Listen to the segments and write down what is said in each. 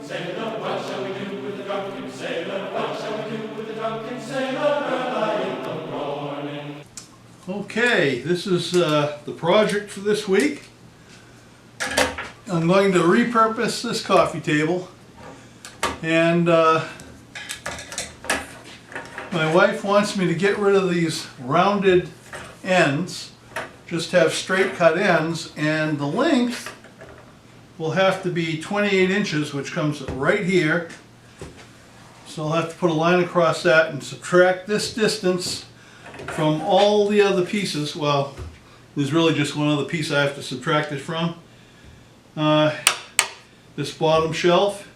drunken sailor? What shall we do with the drunken sailor? What shall we do with the drunken sailor early in the morning? Okay, this is the project for this week. I'm going to repurpose this coffee table, and my wife wants me to get rid of these rounded ends, just have straight cut ends, and the length will have to be 28 inches, which comes right here. So I'll have to put a line across that and subtract this distance from all the other pieces. Well, there's really just one other piece I have to subtract it from. This bottom shelf,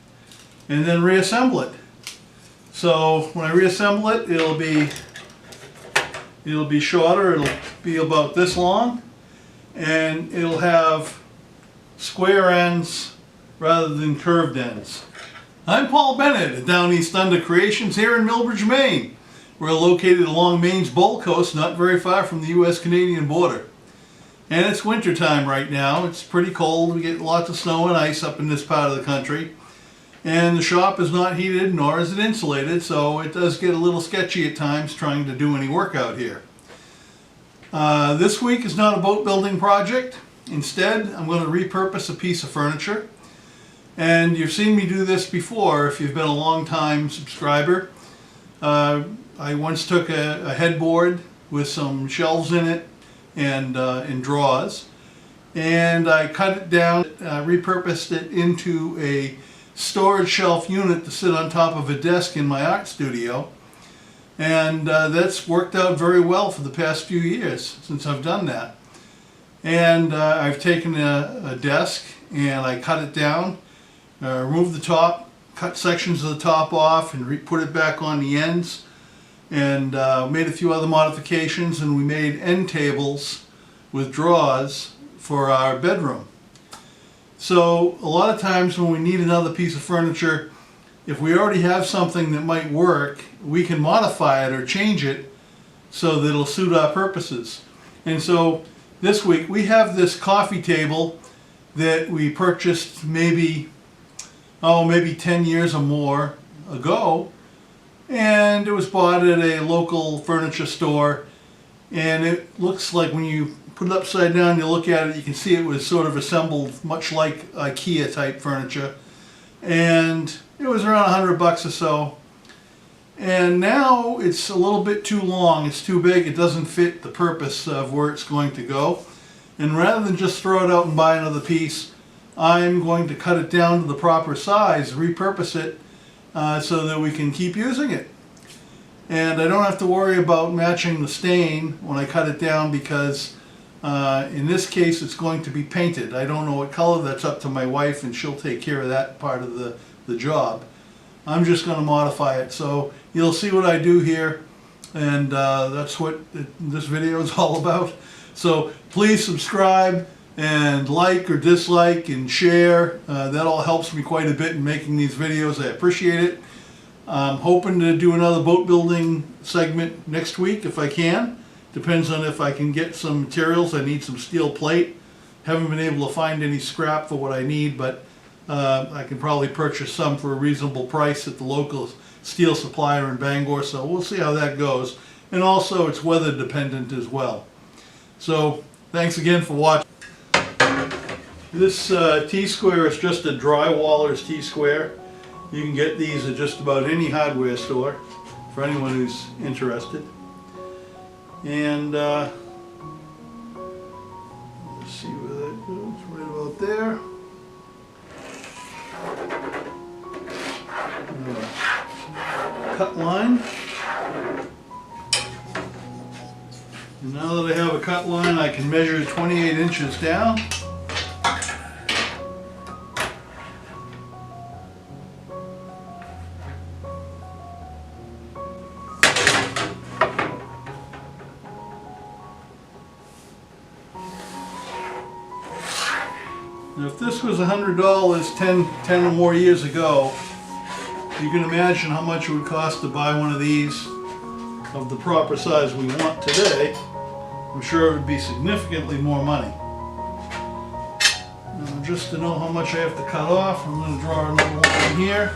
and then reassemble it. So when I reassemble it, it'll be shorter. It'll be about this long, and it'll have square ends rather than curved ends. I'm Paul Bennett at Downeast Thunder Creations here in Millbridge, Maine. We're located along Maine's Bold Coast, not very far from the U.S.-Canadian border. And it's winter time right now. It's pretty cold. We get lots of snow and ice up in this part of the country. And the shop is not heated, nor is it insulated, so it does get a little sketchy at times trying to do any work out here. This week is not a boat building project. Instead, I'm going to repurpose a piece of furniture. And you've seen me do this before if you've been a long time subscriber. I once took a headboard with some shelves in it and drawers, and I cut it down, repurposed it into a storage shelf unit to sit on top of a desk in my art studio, and that's worked out very well for the past few years since I've done that. And I've taken a desk and I cut it down, removed the top, cut sections of the top off and put it back on the ends, and made a few other modifications, and we made end tables with drawers for our bedroom. So a lot of times when we need another piece of furniture, if we already have something that might work, we can modify it or change it so that it'll suit our purposes. And so this week we have this coffee table that we purchased maybe 10 years or more ago. And it was bought at a local furniture store, and it looks like when you put it upside down and you look at it, you can see it was sort of assembled much like IKEA type furniture, and it was around $100 or so. And now it's a little bit too long, it's too big, it doesn't fit the purpose of where it's going to go, and rather than just throw it out and buy another piece, I'm going to cut it down to the proper size, repurpose it, so that we can keep using it. And I don't have to worry about matching the stain when I cut it down, because in this case it's going to be painted. I don't know what color, that's up to my wife, and she'll take care of that part of the job. I'm just going to modify it. So you'll see what I do here, and that's what this video is all about. So please subscribe and like or dislike and share. That all helps me quite a bit in making these videos. I appreciate it. I'm hoping to do another boat building segment next week if I can. Depends on if I can get some materials. I need some steel plate. Haven't been able to find any scrap for what I need, but I can probably purchase some for a reasonable price at the local steel supplier in Bangor, so we'll see how that goes. And also it's weather dependent as well. So thanks again for watching. This T-square is just a drywaller's T-square. You can get these at just about any hardware store for anyone who's interested. And let's see where that goes, right about there. Cut line. And now that I have a cut line, I can measure 28 inches down. Now, if this was $100 10 or more years ago, you can imagine how much it would cost to buy one of these of the proper size we want today. I'm sure it would be significantly more money. Now, just to know how much I have to cut off, I'm going to draw another line here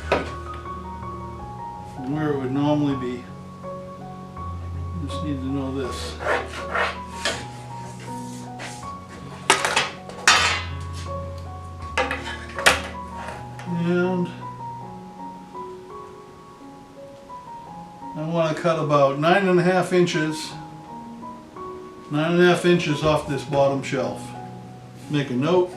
from where it would normally be. Just need to know this. And I want to cut about 9.5 inches. 9.5 inches off this bottom shelf. Make a note.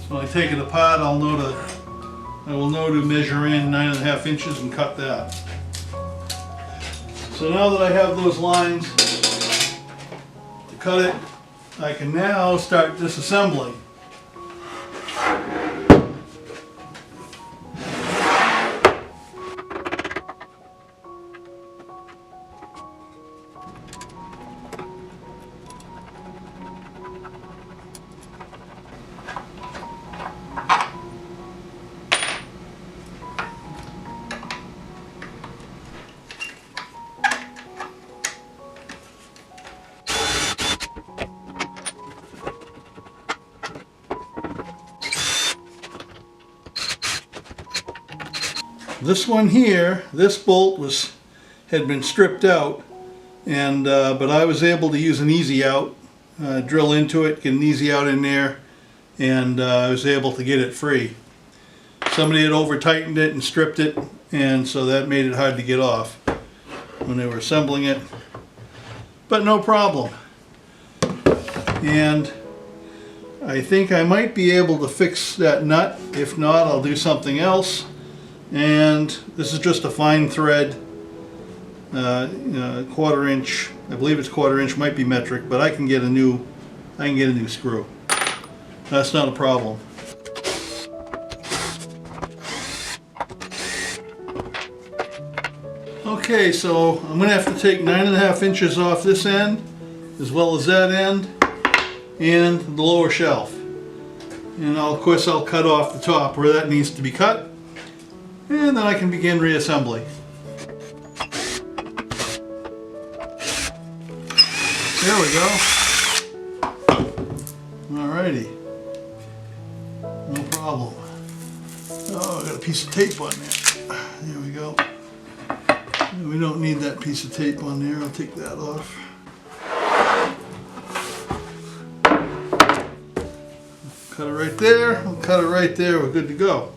So when I take it apart, I will know to measure in 9.5 inches and cut that. So now that I have those lines to cut it, I can now start disassembling. This one here, this bolt had been stripped out, and but I was able to use an easy out, drill into it, get an easy out in there, and I was able to get it free. Somebody had over tightened it and stripped it, and so that made it hard to get off when they were assembling it, but no problem. And I think I might be able to fix that nut. If not, I'll do something else. And this is just a fine thread, 1/4 inch. I believe it's 1/4 inch, might be metric, but I can get a new screw. That's not a problem. Okay, so I'm going to have to take 9.5 inches off this end, as well as that end, and the lower shelf. And of course I'll cut off the top where that needs to be cut. And then I can begin reassembly. There we go. Alrighty. No problem. Oh, I got a piece of tape on there. There we go. We don't need that piece of tape on there. I'll take that off. Cut it right there. I'll cut it right there. We're good to go.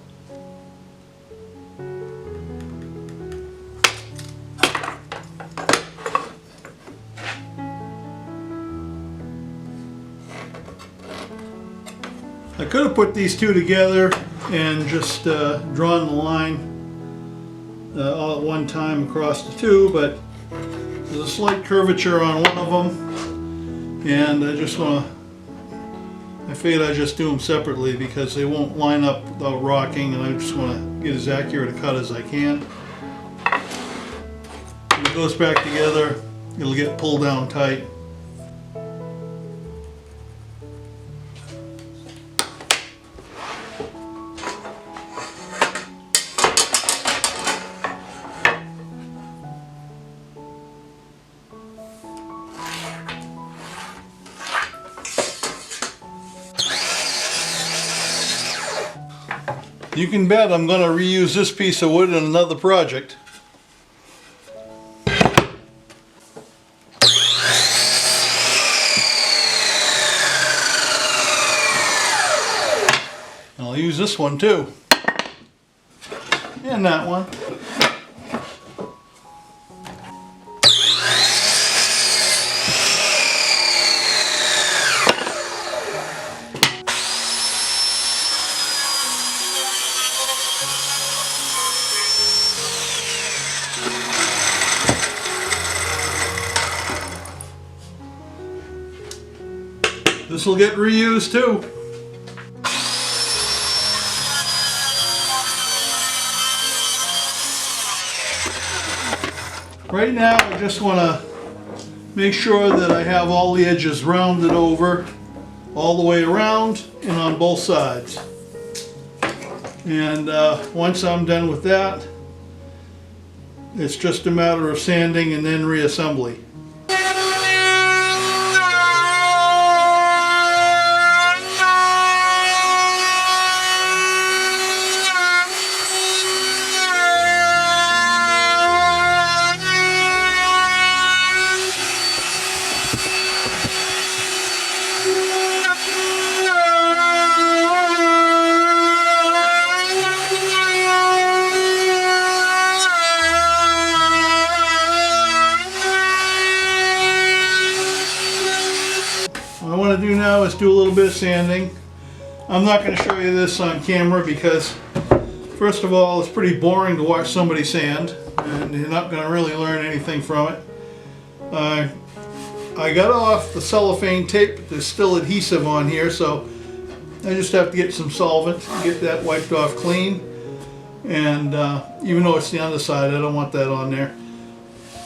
I could have put these two together and just drawn the line all at one time across the two, but there's a slight curvature on one of them, and I figured I'd just do them separately because they won't line up without rocking, and I just want to get as accurate a cut as I can. When it goes back together, it'll get pulled down tight. You can bet I'm going to reuse this piece of wood in another project. And I'll use this one too. And that one. This will get reused too. Right now I just want to make sure that I have all the edges rounded over all the way around and on both sides. And once I'm done with that, it's just a matter of sanding and then reassembly. little bit of sanding. I'm not going to show you this on camera because, first of all, it's pretty boring to watch somebody sand, and you're not going to really learn anything from it. I got off the cellophane tape, but there's still adhesive on here, so I just have to get some solvent, get that wiped off clean. And even though it's the underside, I don't want that on there.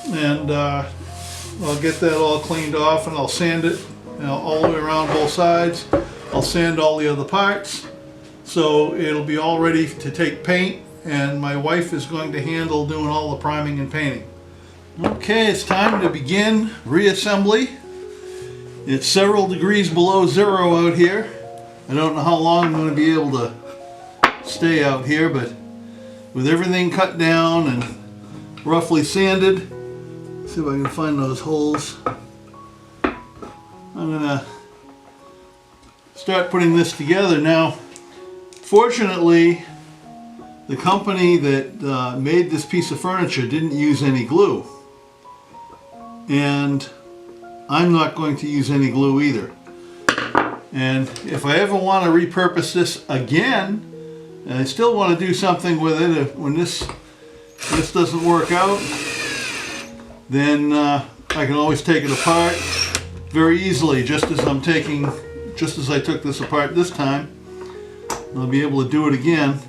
And I'll get that all cleaned off, and I'll sand it, all the way around both sides. I'll sand all the other parts, so it'll be all ready to take paint, and my wife is going to handle doing all the priming and painting. Okay, it's time to begin reassembly. It's several degrees below zero out here. I don't know how long I'm going to be able to stay out here, but with everything cut down and roughly sanded, see if I can find those holes. I'm going to start putting this together. Now, fortunately, the company that made this piece of furniture didn't use any glue. And I'm not going to use any glue either. And if I ever want to repurpose this again, and I still want to do something with it, when this doesn't work out, then I can always take it apart very easily, just as I took this apart this time. I'll be able to do it again.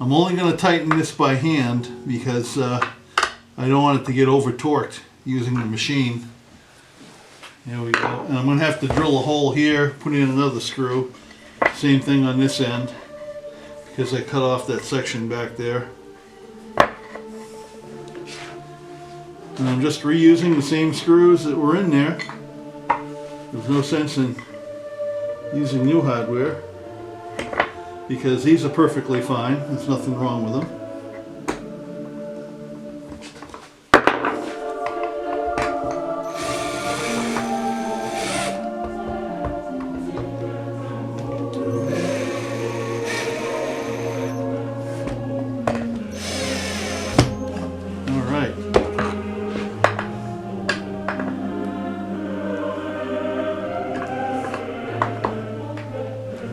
I'm only going to tighten this by hand because I don't want it to get over torqued using the machine. There we go. And I'm going to have to drill a hole here, put in another screw. Same thing on this end, because I cut off that section back there. And I'm just reusing the same screws that were in there. There's no sense in using new hardware, because these are perfectly fine. There's nothing wrong with them.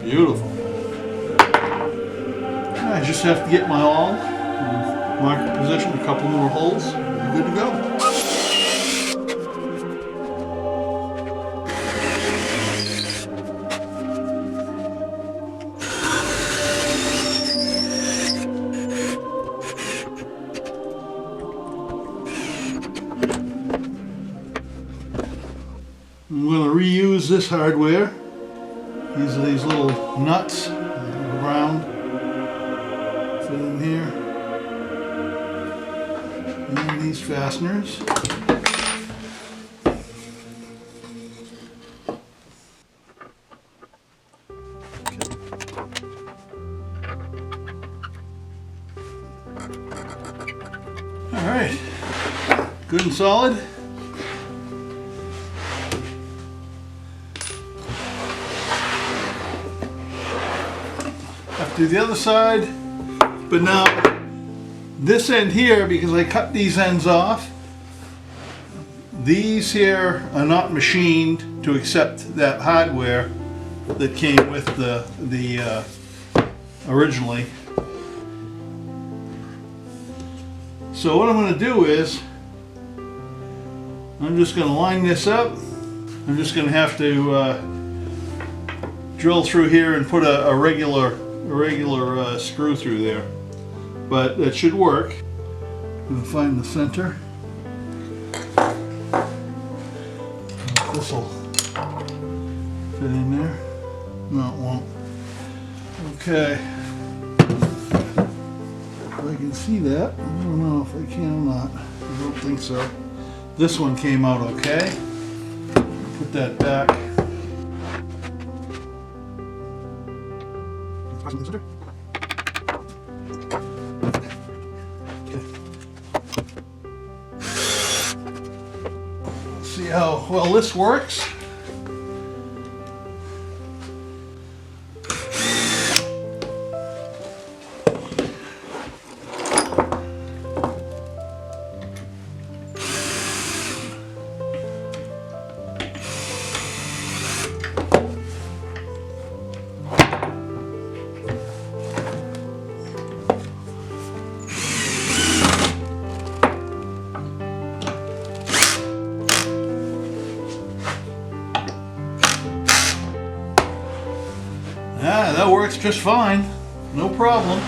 Beautiful. I just have to get my awl, mark the position, a couple more holes, and good to go. I'm going to reuse this hardware. These are these little nuts, round, fit in here, and these fasteners. All right, good and solid. Do the other side, but now this end here, because I cut these ends off, these here are not machined to accept that hardware that came with the originally. So what I'm going to do is I'm just going to line this up. I'm just going to have to drill through here and put a regular screw through there, but that should work. I'm going to find the center. This will fit in there. No, it won't. Okay. If I can see that. I don't know if I can or not. I don't think so. This one came out okay. Put that back. See how well this works. Ah, that works just fine. No problem.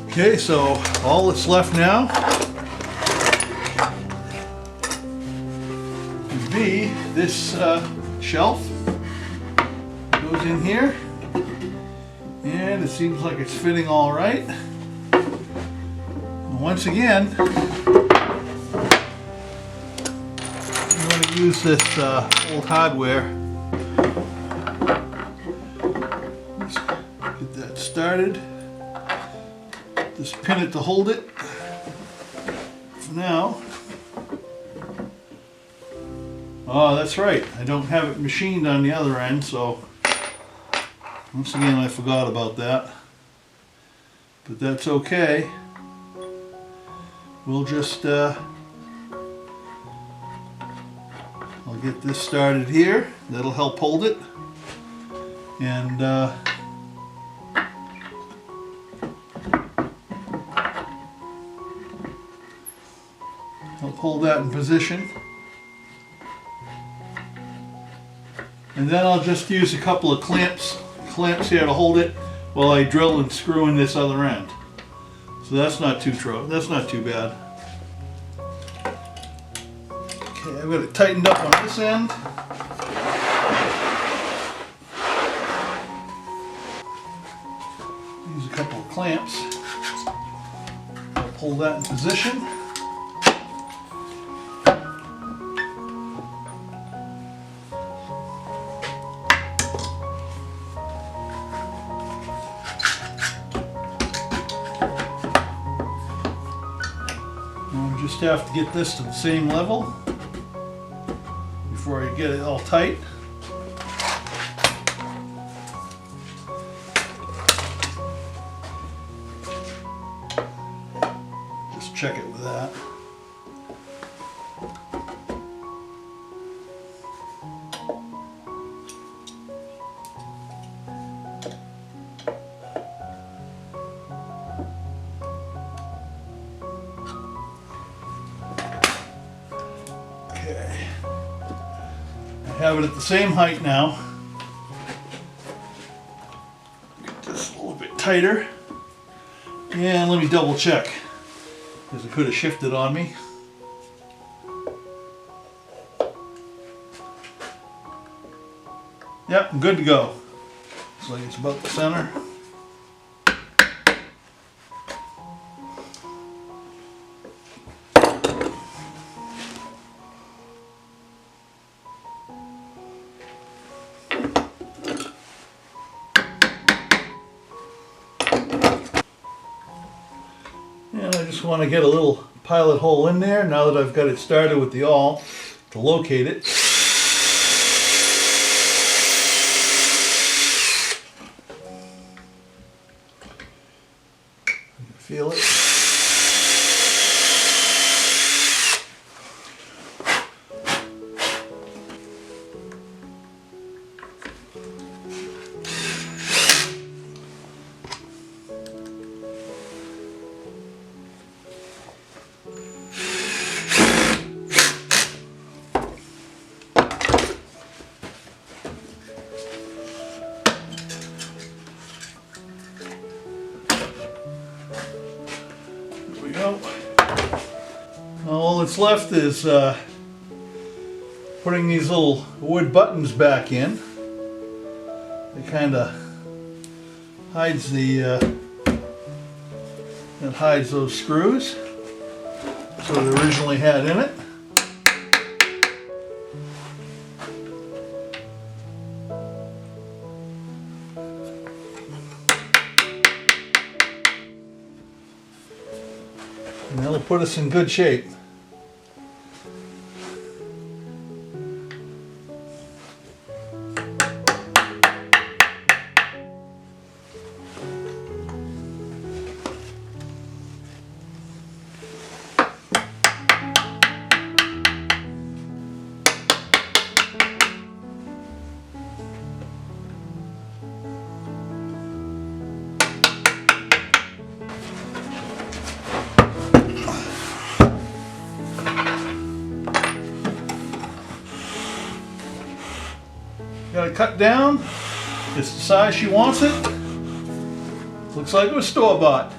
Okay, so all that's left now would be this shelf. Goes in here. And it seems like it's fitting all right. And once again, I'm going to use this old hardware. Let's get that started. Just pin it to hold it for now. Oh, that's right. I don't have it machined on the other end, so once again I forgot about that. But that's okay. We'll just I'll get this started here. That'll help hold it. And help hold that in position. And then I'll just use a couple of clamps here to hold it while I drill and screw in this other end. So that's not too bad. Okay, I've got it tightened up on this end. Use a couple of clamps. I'll pull that in position. Just have to get this to the same level before I get it all tight. Just check it with that. Okay, I have it at the same height now. Get this a little bit tighter. And let me double check, because it could have shifted on me. Yep, I'm good to go. Looks like it's about the center. And I just want to get a little pilot hole in there now that I've got it started with the awl to locate it. You can feel it. Go. All that's left is putting these little wood buttons back in. It kind of hides those screws so they originally had in it. And that'll put us in good shape. Got to cut down It's the size she wants it. Looks like it was store-bought.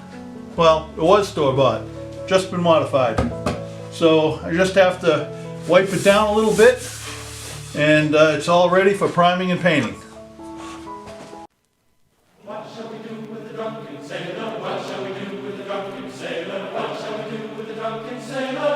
Well, it was store-bought, just been modified. So I just have to wipe it down a little bit, and it's all ready for priming and painting. What shall we do with the drunken sailor? What shall we do with the drunken sailor? What shall we do with the drunken sailor?